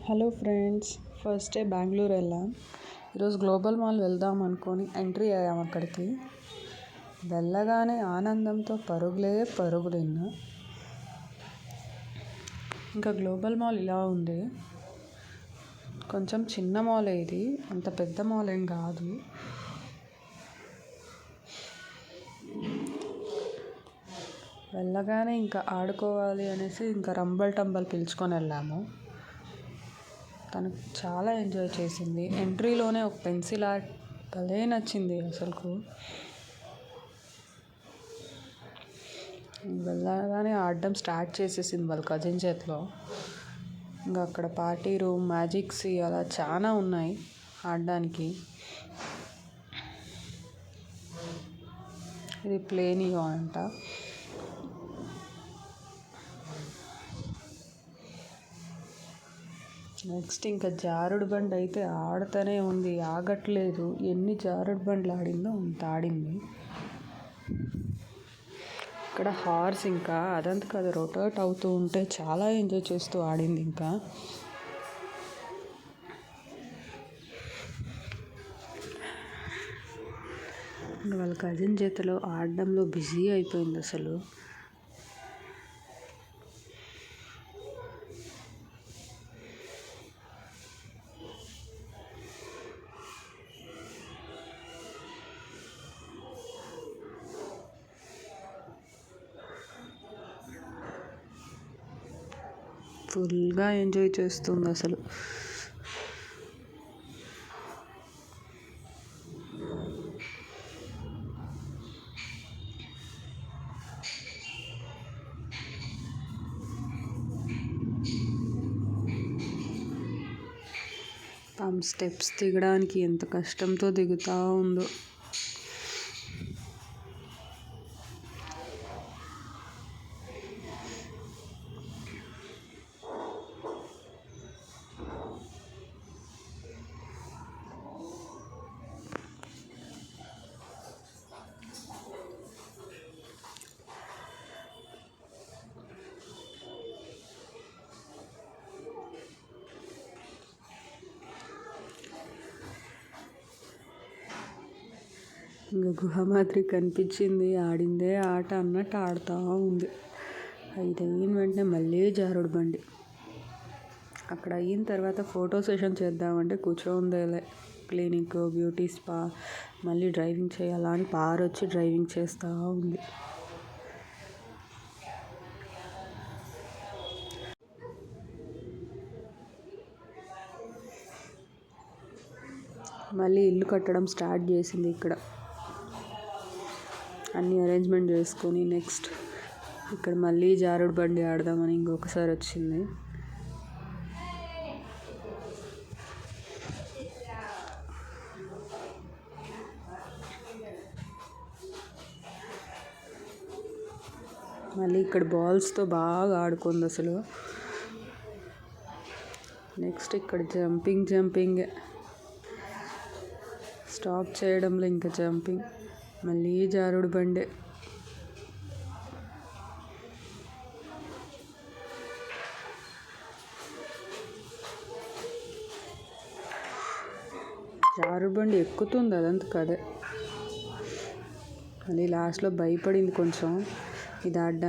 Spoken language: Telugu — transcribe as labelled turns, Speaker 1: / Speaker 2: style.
Speaker 1: Hello friends, first day Bengaluru వెళ్ళాం. ఈరోజు గ్లోబల్ మాల్ వెళ్దాం అనుకొని ఎంట్రీ అయ్యాం. అక్కడికి వెళ్ళగానే ఆనందంతో పరుగులు ఎన్నో. ఇంకా గ్లోబల్ మాల్ ఇలా ఉంది. కొంచెం చిన్న మాలే ఇది, అంత పెద్ద మాల్ ఏం కాదు. వెళ్ళగానే ఇంకా ఆడుకోవాలి అనేసి ఇంకా రంబల్ టంబల్ పిలుచుకొని వెళ్ళాము. తనకు చాలా ఎంజాయ్ చేసింది. ఎంట్రీలోనే ఒక పెన్సిల్ ఆర్ట్ భలే నచ్చింది అసలుకు. వెళ్ళగానే ఆడడం స్టార్ట్ చేసేసింది వాళ్ళ కజిన్ చేతిలో. ఇంకా అక్కడ పార్టీ రూమ్, మ్యాజిక్స్ అలా చాలా ఉన్నాయి ఆడడానికి. ఇది ప్లేనియో అంట. నెక్స్ట్ ఇంకా జారుడు బండి అయితే ఆడుతూనే ఉంది, ఆగట్లేదు. ఎన్ని జారుడు బండ్లు ఆడిందో అంత ఆడింది. ఇక్కడ హార్స్ ఇంకా అదంతా అది రొటేట్ అవుతూ ఉంటే చాలా ఎంజాయ్ చేస్తూ ఆడింది. ఇంకా వాళ్ళ కజిన్ చేతిలో ఆడడంలో బిజీ అయిపోయింది అసలు. ఫుల్గా ఎంజాయ్ చేస్తుంది అసలు. ఆమె స్టెప్స్ దిగడానికి ఎంత కష్టంతో దిగుతూ ఉందో. ఇంకా గుహ మాదిరి కనిపించింది, ఆడిందే ఆట అన్నట్టు ఆడుతూ ఉంది. ఇది అయిన వెంటనే మళ్ళీ జారుడు బండి. అక్కడ అయిన తర్వాత ఫోటో సెషన్ చేద్దామంటే కూర్చోందేలే. క్లినిక్, బ్యూటీ స్పా, మళ్ళీ డ్రైవింగ్ చేయాలా అని పారొచ్చి డ్రైవింగ్ చేస్తూ ఉంది. మళ్ళీ ఇల్లు కట్టడం స్టార్ట్ చేసింది. ఇక్కడ అన్నీ అరేంజ్మెంట్ చేసుకొని నెక్స్ట్ ఇక్కడ మళ్ళీ జారుడు బండి ఆడదామని ఇంకొకసారి వచ్చింది. మళ్ళీ ఇక్కడ బాల్స్తో బాగా ఆడుకుంది అసలు. నెక్స్ట్ ఇక్కడ జంపింగ్ స్టాప్ చేయడంలో ఇంకా జంపింగ్, మళ్ళీ జారుడు బండే. జారుడు బండి ఎక్కుతుంది అదంతా కదే. మళ్ళీ లాస్ట్లో భయపడింది కొంచెం ఇది ఆడడానికి.